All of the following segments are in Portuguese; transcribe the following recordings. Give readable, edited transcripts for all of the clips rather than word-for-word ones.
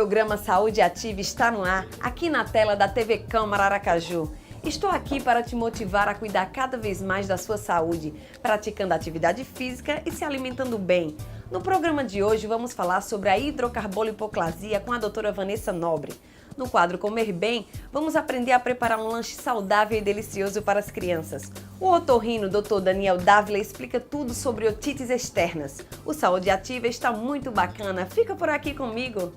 programa Saúde Ativa está no ar, aqui na tela da TV Câmara Aracaju. Estou aqui para te motivar a cuidar cada vez mais da sua saúde, praticando atividade física e se alimentando bem. No programa de hoje vamos falar sobre a hidrocarbolipoplasia com a doutora Vanessa Nobre. No quadro Comer Bem, vamos aprender a preparar um lanche saudável e delicioso para as crianças. O otorrino Dr. Daniel Dávila explica tudo sobre otites externas. O Saúde Ativa está muito bacana, fica por aqui comigo!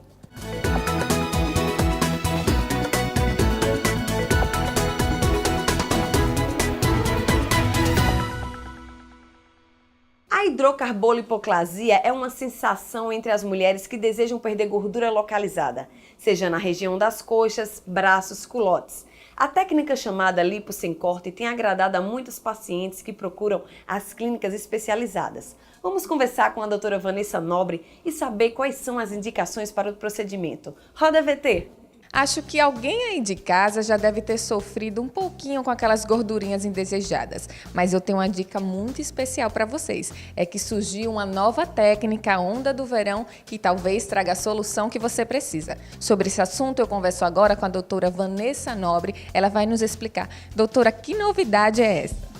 A hidrocarbolipoplasia é uma sensação entre as mulheres que desejam perder gordura localizada, seja na região das coxas, braços, culotes. A técnica chamada lipo sem corte tem agradado a muitos pacientes que procuram as clínicas especializadas. Vamos conversar com a doutora Vanessa Nobre e saber quais são as indicações para o procedimento. Roda VT! Acho que alguém aí de casa já deve ter sofrido um pouquinho com aquelas gordurinhas indesejadas, mas eu tenho uma dica muito especial para vocês. É que surgiu uma nova técnica, a onda do verão, que talvez traga a solução que você precisa. Sobre esse assunto eu converso agora com a doutora Vanessa Nobre, ela vai nos explicar. Doutora, que novidade é essa?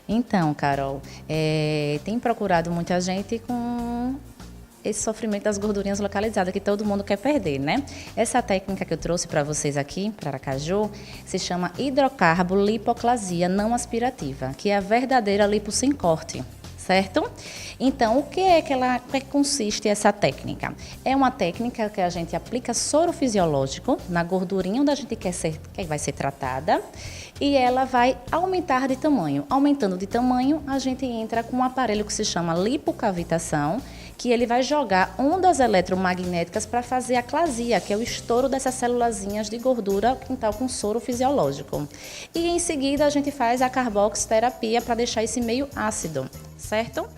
Então, Carol, tem procurado muita gente com esse sofrimento das gordurinhas localizadas que todo mundo quer perder, né? Essa técnica que eu trouxe para vocês aqui, para Aracaju, se chama hidrocarbolipoplasia não aspirativa, que é a verdadeira lipo sem corte, certo? Então, o que consiste essa técnica? É uma técnica que a gente aplica soro fisiológico na gordurinha onde a gente que vai ser tratada e ela vai aumentar de tamanho. Aumentando de tamanho, a gente entra com um aparelho que se chama lipocavitação, que ele vai jogar ondas eletromagnéticas para fazer a clasia, que é o estouro dessas célulazinhas de gordura quintal com soro fisiológico. E em seguida a gente faz a carboxiterapia para deixar esse meio ácido, certo?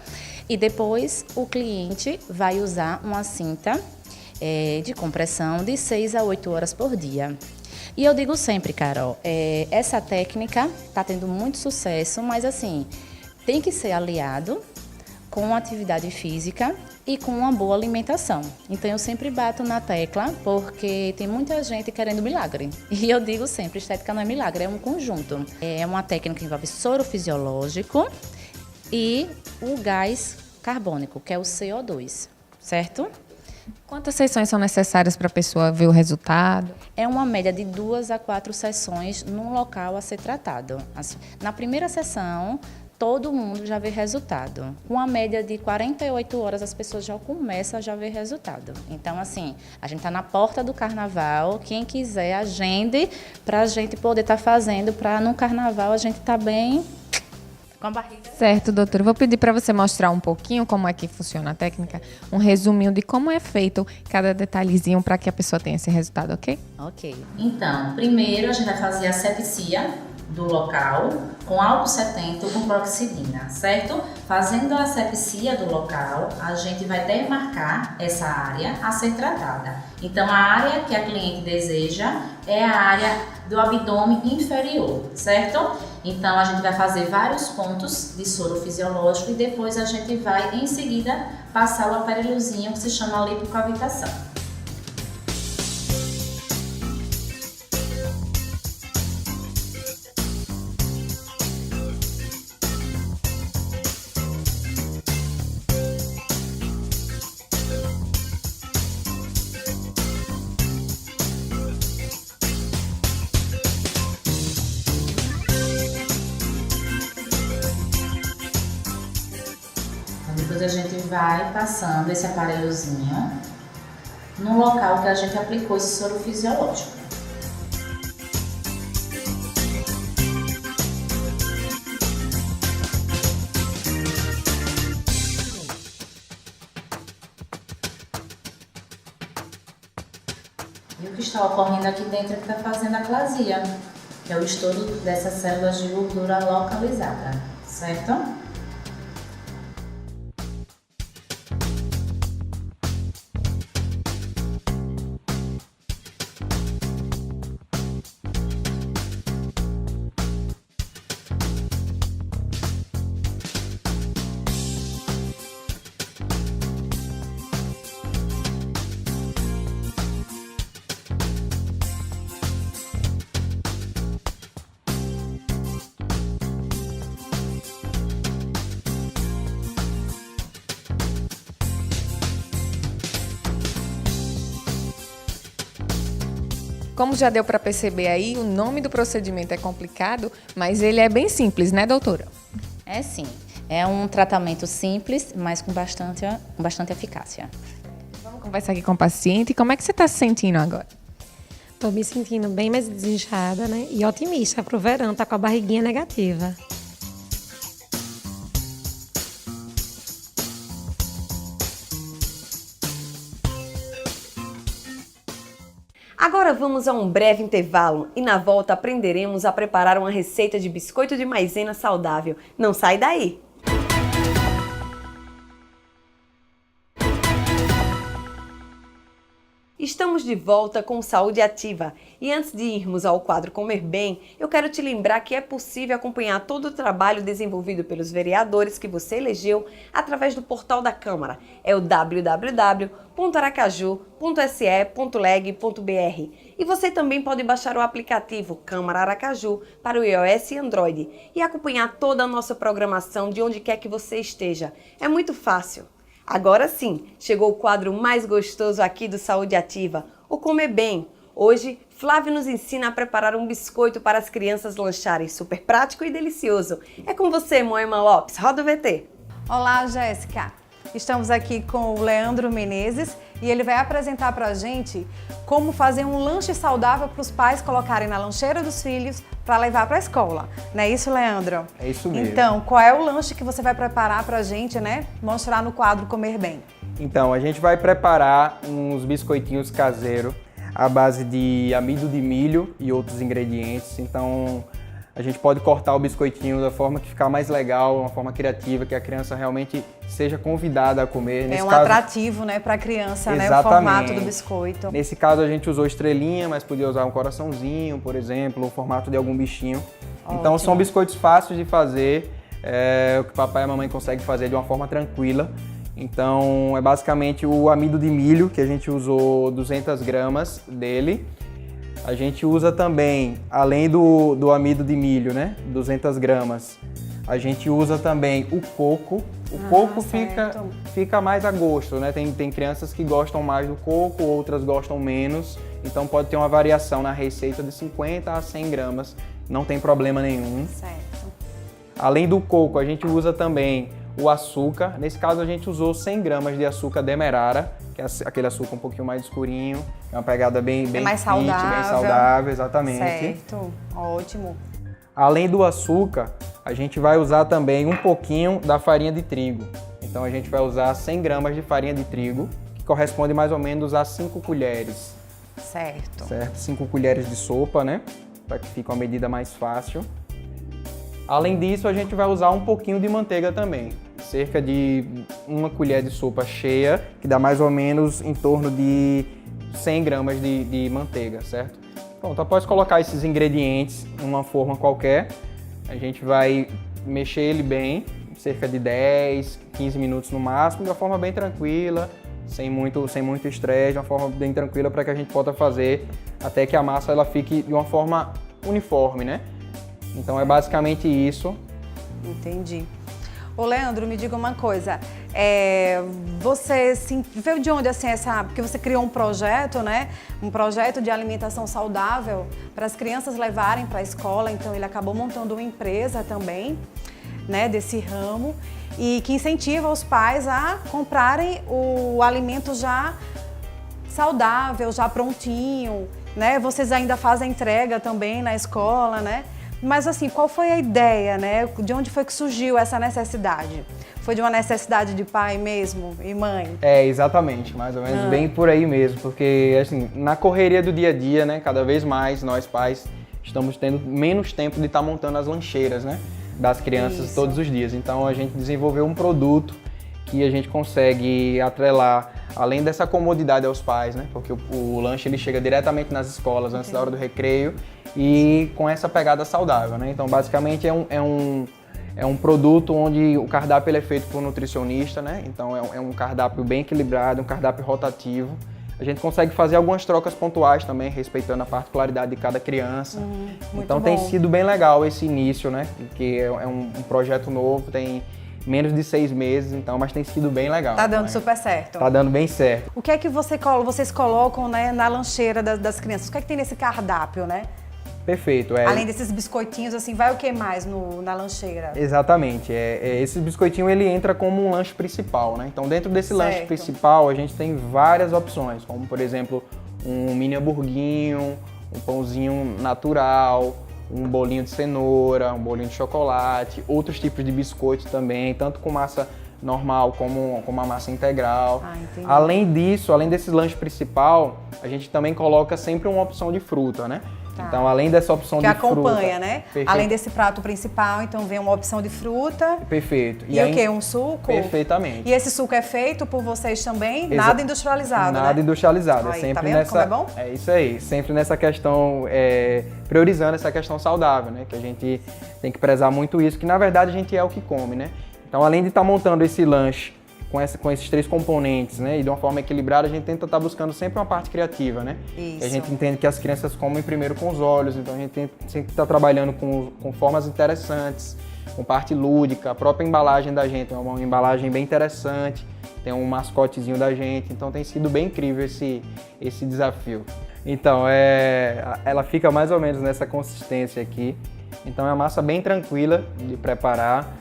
E depois o cliente vai usar uma cinta de compressão de 6 a 8 horas por dia. E eu digo sempre, Carol, essa técnica está tendo muito sucesso, mas assim, tem que ser aliado com atividade física e com uma boa alimentação. Então eu sempre bato na tecla porque tem muita gente querendo milagre. E eu digo sempre, estética não é milagre, é um conjunto. É uma técnica que envolve soro fisiológico e o gás carbônico, que é o CO2, certo? Quantas sessões são necessárias para a pessoa ver o resultado? É uma média de 2 a 4 sessões num local a ser tratado. Na primeira sessão, todo mundo já vê resultado. Com a média de 48 horas, as pessoas já começam a ver resultado. Então, assim, a gente está na porta do carnaval. Quem quiser, agende para a gente poder estar fazendo, para no carnaval a gente estar bem com a barriga. Certo, doutora. Vou pedir para você mostrar um pouquinho como é que funciona a técnica, um resuminho de como é feito cada detalhezinho para que a pessoa tenha esse resultado, ok? Ok. Então, primeiro a gente vai fazer a asepsia do local com álcool 70 ou com cloroxidina, certo? Fazendo a asepsia do local, a gente vai demarcar essa área a ser tratada. Então, a área que a cliente deseja é a área do abdômen inferior, certo? Então, a gente vai fazer vários pontos de soro fisiológico e depois a gente vai, em seguida, passar o aparelhozinho que se chama lipocavitação. Depois a gente vai passando esse aparelhozinho no local que a gente aplicou esse soro fisiológico. E o que está ocorrendo aqui dentro é que está fazendo a clasia, que é o estouro dessas células de gordura localizada, certo? Como já deu para perceber aí, o nome do procedimento é complicado, mas ele é bem simples, né, doutora? É sim. É um tratamento simples, mas com bastante eficácia. Vamos conversar aqui com o paciente. Como é que você está se sentindo agora? Tô me sentindo bem mais desinchada, né? E otimista pro verão, tá com a barriguinha negativa. Agora vamos a um breve intervalo e na volta aprenderemos a preparar uma receita de biscoito de maisena saudável. Não sai daí! Estamos de volta com Saúde Ativa e antes de irmos ao quadro Comer Bem, eu quero te lembrar que é possível acompanhar todo o trabalho desenvolvido pelos vereadores que você elegeu através do portal da Câmara. É o www.aracaju.se.leg.br e você também pode baixar o aplicativo Câmara Aracaju para o iOS e Android e acompanhar toda a nossa programação de onde quer que você esteja. É muito fácil. Agora sim, chegou o quadro mais gostoso aqui do Saúde Ativa, o Comer Bem. Hoje, Flávio nos ensina a preparar um biscoito para as crianças lancharem, super prático e delicioso. É com você, Moema Lopes, roda o VT. Olá, Jéssica. Estamos aqui com o Leandro Menezes e ele vai apresentar para a gente como fazer um lanche saudável para os pais colocarem na lancheira dos filhos para levar para a escola. Não é isso, Leandro? É isso mesmo. Então, qual é o lanche que você vai preparar para a gente, né? Mostrar no quadro Comer Bem. Então, a gente vai preparar uns biscoitinhos caseiros à base de amido de milho e outros ingredientes. Então, a gente pode cortar o biscoitinho da forma que ficar mais legal, uma forma criativa, que a criança realmente seja convidada a comer. É um atrativo, né, para a criança, né, o formato do biscoito. Nesse caso, a gente usou estrelinha, mas podia usar um coraçãozinho, por exemplo, o formato de algum bichinho. Ótimo. Então, são biscoitos fáceis de fazer, o que o papai e a mamãe conseguem fazer de uma forma tranquila. Então, é basicamente o amido de milho, que a gente usou 200 gramas dele. A gente usa também, além do amido de milho, né, 200 gramas, a gente usa também o coco. O coco fica mais a gosto, né? Tem crianças que gostam mais do coco, outras gostam menos. Então pode ter uma variação na receita de 50 a 100 gramas, não tem problema nenhum. Certo. Além do coco, a gente usa também o açúcar. Nesse caso a gente usou 100 gramas de açúcar demerara, que é aquele açúcar um pouquinho mais escurinho, é uma pegada bem mais fit, saudável. bem saudável, exatamente. Certo, ótimo. Além do açúcar, a gente vai usar também um pouquinho da farinha de trigo. Então a gente vai usar 100 gramas de farinha de trigo, que corresponde mais ou menos a 5 colheres. Certo. 5 colheres de sopa, né? Para que fique uma medida mais fácil. Além disso, a gente vai usar um pouquinho de manteiga também. Cerca de 1 colher de sopa cheia, que dá mais ou menos em torno de 100 gramas de manteiga, certo? Pronto, após colocar esses ingredientes em uma forma qualquer, a gente vai mexer ele bem, cerca de 10, 15 minutos no máximo, de uma forma bem tranquila, sem muito estresse, de uma forma bem tranquila para que a gente possa fazer até que a massa ela fique de uma forma uniforme, né? Então é basicamente isso. Entendi. Ô Leandro, me diga uma coisa, você veio de onde assim porque você criou um projeto, né? Um projeto de alimentação saudável para as crianças levarem para a escola, então ele acabou montando uma empresa também, né, desse ramo e que incentiva os pais a comprarem o alimento já saudável, já prontinho, né? Vocês ainda fazem entrega também na escola, né? Mas assim, qual foi a ideia, né? De onde foi que surgiu essa necessidade? Foi de uma necessidade de pai mesmo e mãe? É, exatamente, mais ou menos bem por aí mesmo, porque assim, na correria do dia a dia, né, cada vez mais nós pais estamos tendo menos tempo de estar montando as lancheiras, né, das crianças todos os dias. Então a gente desenvolveu um produto que a gente consegue atrelar, além dessa comodidade aos pais, né, porque o lanche ele chega diretamente nas escolas antes da hora do recreio e com essa pegada saudável, né. Então basicamente é um produto onde o cardápio ele é feito por nutricionista, né? Então é um cardápio bem equilibrado, um cardápio rotativo. A gente consegue fazer algumas trocas pontuais também, respeitando a particularidade de cada criança. Então tem sido bem legal esse início, né? Que é um projeto novo, tem menos de 6 meses, então, mas tem sido bem legal. Tá dando né? super certo. Tá dando bem certo. O que é que vocês colocam, né, na lancheira das crianças? O que é que tem nesse cardápio, né? Perfeito. Além desses biscoitinhos, assim, vai o que mais na lancheira? Exatamente. Esse biscoitinho ele entra como um lanche principal, né? Então dentro desse lanche Certo. principal a gente tem várias opções, como por exemplo um mini hamburguinho, um pãozinho natural, um bolinho de cenoura, um bolinho de chocolate, outros tipos de biscoitos também, tanto com massa normal como a massa integral. Ah, entendi. Além disso, além desse lanche principal, a gente também coloca sempre uma opção de fruta, né? Tá. Então, além dessa opção Que de fruta... acompanha, né? Perfeito. Além desse prato principal, então vem uma opção de fruta. Perfeito. E o quê? Um suco? Perfeitamente. E esse suco é feito por vocês também? Exa- Nada industrializado, Nada né? industrializado. Aí, É sempre tá vendo nessa. como é bom? É isso aí. Sempre nessa questão, priorizando essa questão saudável, né? Que a gente tem que prezar muito isso, que na verdade a gente é o que come, né? Então, além de estar montando esse lanche com esses 3 componentes, né? E de uma forma equilibrada, a gente tenta estar buscando sempre uma parte criativa, né? Isso. E a gente entende que as crianças comem primeiro com os olhos, então a gente sempre está trabalhando com formas interessantes, com parte lúdica, a própria embalagem da gente é uma embalagem bem interessante, tem um mascotezinho da gente, então tem sido bem incrível esse desafio. Então, ela fica mais ou menos nessa consistência aqui, então é uma massa bem tranquila de preparar.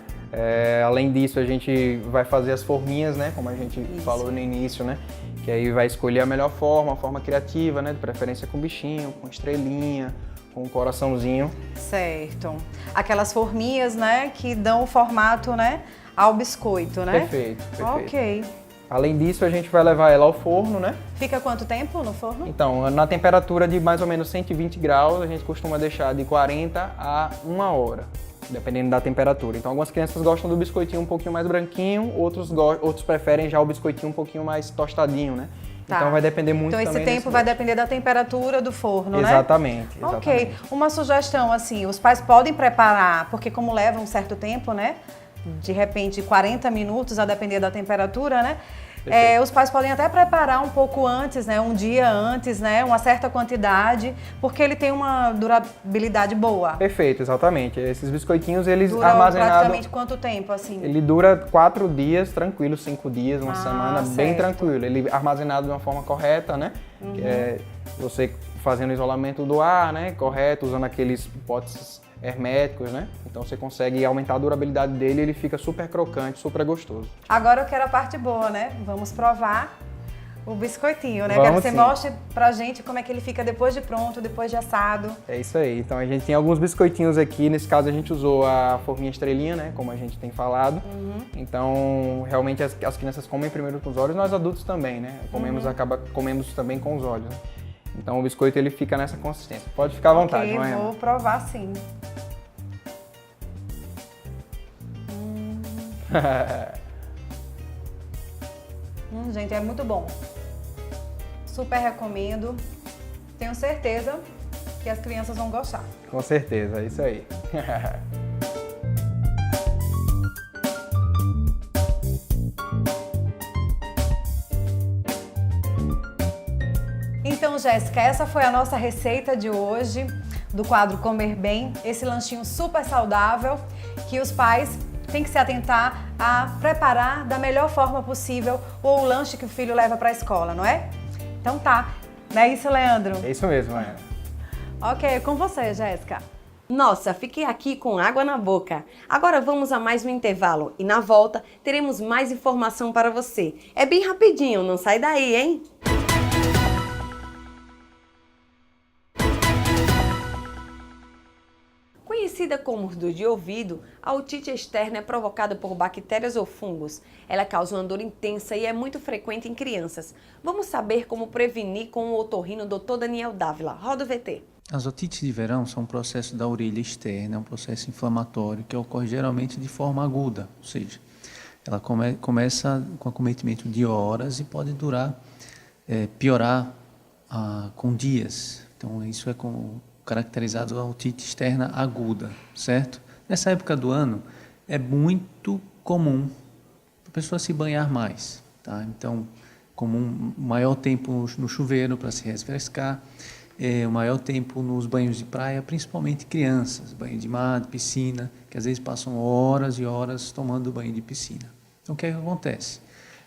Além disso, a gente vai fazer as forminhas, né? Como a gente falou no início, né? Que aí vai escolher a melhor forma, a forma criativa, né? De preferência com bichinho, com estrelinha, com um coraçãozinho. Certo. Aquelas forminhas, né, que dão o formato, né, ao biscoito, né? Perfeito. Ok. Além disso, a gente vai levar ela ao forno, né? Fica quanto tempo no forno? Então, na temperatura de mais ou menos 120 graus, a gente costuma deixar de 40 a 1 hora. Dependendo da temperatura. Então, algumas crianças gostam do biscoitinho um pouquinho mais branquinho, outros preferem já o biscoitinho um pouquinho mais tostadinho, né? Tá. Então, vai depender muito Então, também esse tempo desse vai gosto. depender da temperatura do forno, né? Exatamente. Ok. Uma sugestão, assim, os pais podem preparar, porque como leva um certo tempo, né? De repente, 40 minutos, a depender da temperatura, né? Os pais podem até preparar um pouco antes, né? Um dia antes, né? Uma certa quantidade, porque ele tem uma durabilidade boa. Perfeito, exatamente. Esses biscoitinhos, eles Dura armazenados... praticamente quanto tempo, assim? Ele dura 4 dias, tranquilo, 5 dias, uma Ah, semana, bem certo. tranquilo. Ele armazenado de uma forma correta, né? Que é você fazendo o isolamento do ar, né? Correto, usando aqueles potes herméticos, né? Então você consegue aumentar a durabilidade dele e ele fica super crocante, super gostoso. Agora eu quero a parte boa, né? Vamos provar o biscoitinho, né? Quero que Vamos você sim. mostre pra gente como é que ele fica depois de pronto, depois de assado. É isso aí. Então a gente tem alguns biscoitinhos aqui. Nesse caso a gente usou a forminha estrelinha, né? Como a gente tem falado. Então realmente as crianças comem primeiro com os olhos, nós adultos também, né? Comemos também com os olhos. Né? Então o biscoito ele fica nessa consistência. Pode ficar à vontade, Ok, não é? vou provar sim. Gente, é muito bom. Super recomendo. Tenho certeza que as crianças vão gostar. Com certeza, é isso aí. Então, Jéssica, essa foi a nossa receita de hoje do quadro Comer Bem, esse lanchinho super saudável que os pais têm que se atentar a preparar da melhor forma possível o lanche que o filho leva para a escola, não é? Então tá, não é isso, Leandro? É isso mesmo, Ana. Ok, com você, Jéssica. Nossa, fiquei aqui com água na boca. Agora vamos a mais um intervalo e na volta teremos mais informação para você. É bem rapidinho, não sai daí, hein? Conhecida como dor de ouvido, a otite externa é provocada por bactérias ou fungos. Ela causa uma dor intensa e é muito frequente em crianças. Vamos saber como prevenir com o otorrino Dr. Daniel Dávila. Roda o VT. As otites de verão são um processo da orelha externa, é um processo inflamatório que ocorre geralmente de forma aguda, ou seja, ela começa com acometimento de horas e pode piorar com dias. Então isso é caracterizado a otite externa aguda, certo? Nessa época do ano é muito comum a pessoa se banhar mais, tá? Então, comum maior tempo no chuveiro para se refrescar. o maior tempo nos banhos de praia, principalmente crianças, banho de mar, de piscina, que às vezes passam horas e horas tomando banho de piscina. Então, o que é que acontece?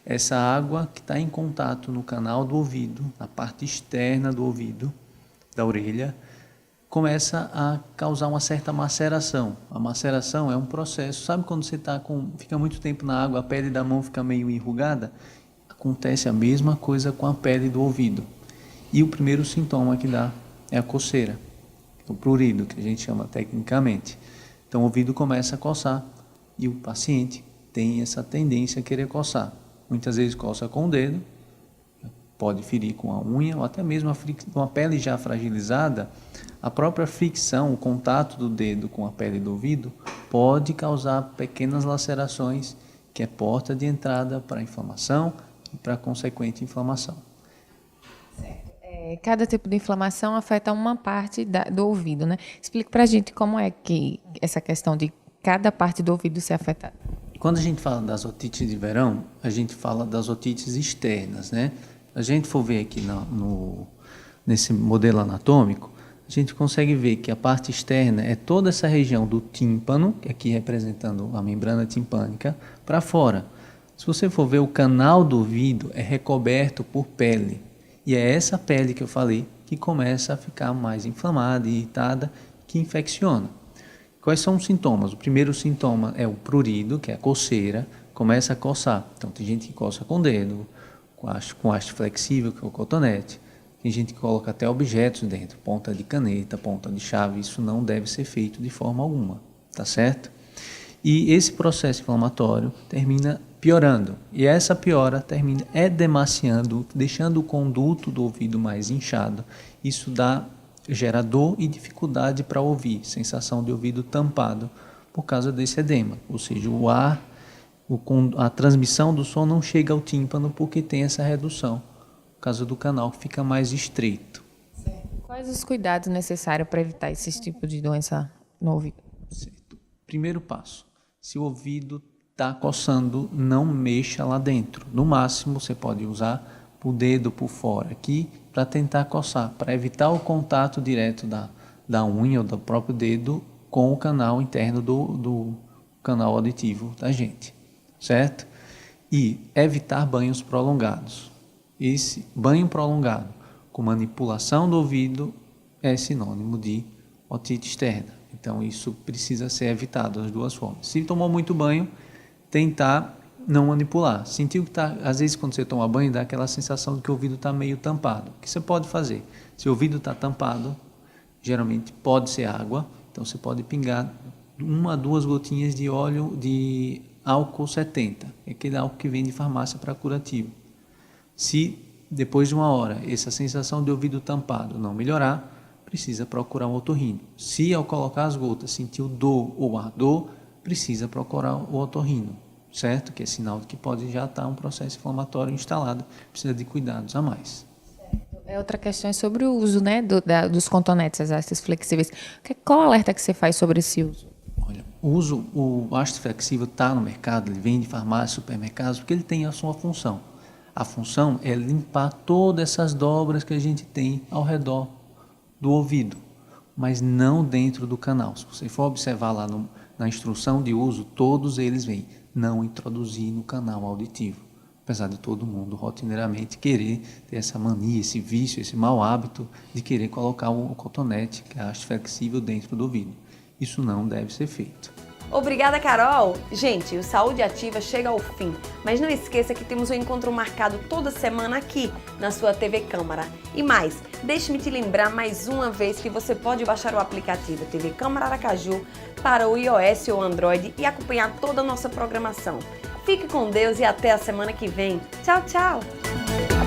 Essa água que está em contato no canal do ouvido, na parte externa do ouvido, da orelha, começa a causar uma certa maceração. A maceração é um processo, sabe quando você fica muito tempo na água, a pele da mão fica meio enrugada? Acontece a mesma coisa com a pele do ouvido. E o primeiro sintoma que dá é a coceira, o prurido, que a gente chama tecnicamente. Então o ouvido começa a coçar e o paciente tem essa tendência a querer coçar. Muitas vezes coça com o dedo, pode ferir com a unha ou até mesmo uma pele já fragilizada. A própria fricção, o contato do dedo com a pele do ouvido pode causar pequenas lacerações, que é porta de entrada para a inflamação e para a consequente inflamação. Cada tipo de inflamação afeta uma parte do ouvido, né? Explique para a gente como é que essa questão de cada parte do ouvido ser afetada. Quando a gente fala das otites de verão, a gente fala das otites externas, né? A gente for ver aqui nesse modelo anatômico, a gente consegue ver que a parte externa é toda essa região do tímpano, que aqui representando a membrana timpânica, para fora. Se você for ver, o canal do ouvido é recoberto por pele. E é essa pele que eu falei que começa a ficar mais inflamada e irritada, que infecciona. Quais são os sintomas? O primeiro sintoma é o prurido, que é a coceira, começa a coçar. Então tem gente que coça com o dedo, com haste flexível, que é o cotonete. Tem gente que coloca até objetos dentro, ponta de caneta, ponta de chave. Isso não deve ser feito de forma alguma, tá certo? E esse processo inflamatório termina piorando. E essa piora termina edemaciando, deixando o conduto do ouvido mais inchado. Isso gera dor e dificuldade para ouvir, sensação de ouvido tampado por causa desse edema. Ou seja, a transmissão do som não chega ao tímpano porque tem essa redução, por causa do canal que fica mais estreito. Quais os cuidados necessários para evitar esse tipo de doença no ouvido? Certo. Primeiro passo, se o ouvido está coçando, não mexa lá dentro. No máximo, você pode usar o dedo por fora aqui para tentar coçar, para evitar o contato direto da unha ou do próprio dedo com o canal interno do canal auditivo da gente, certo? E evitar banhos prolongados. Esse banho prolongado com manipulação do ouvido é sinônimo de otite externa. Então isso precisa ser evitado das duas formas. Se tomou muito banho, tentar não manipular. Sentiu que às vezes quando você toma banho dá aquela sensação de que o ouvido está meio tampado. O que você pode fazer? Se o ouvido está tampado, geralmente pode ser água, então você pode pingar 1 a 2 gotinhas de óleo de álcool 70, é aquele álcool que vem de farmácia para curativo. Se depois de 1 hora essa sensação de ouvido tampado não melhorar, precisa procurar um otorrino. Se ao colocar as gotas sentiu dor ou ardor, precisa procurar o otorrino, certo? Que é sinal de que pode já estar um processo inflamatório instalado, precisa de cuidados a mais. Outra questão é sobre o uso, né, dos cotonetes, as hastes flexíveis. Qual alerta que você faz sobre esse uso? Olha, o haste flexível está no mercado, ele vem de farmácia, supermercados, porque ele tem a sua função. A função é limpar todas essas dobras que a gente tem ao redor do ouvido, mas não dentro do canal. Se você for observar lá na instrução de uso, todos eles vêm não introduzir no canal auditivo. Apesar de todo mundo rotineiramente querer ter essa mania, esse vício, esse mau hábito de querer colocar o cotonete, que é a haste flexível, dentro do ouvido. Isso não deve ser feito. Obrigada, Carol! Gente, o Saúde Ativa chega ao fim, mas não esqueça que temos um encontro marcado toda semana aqui na sua TV Câmara. E mais, deixe-me te lembrar mais uma vez que você pode baixar o aplicativo TV Câmara Aracaju para o iOS ou Android e acompanhar toda a nossa programação. Fique com Deus e até a semana que vem. Tchau, tchau!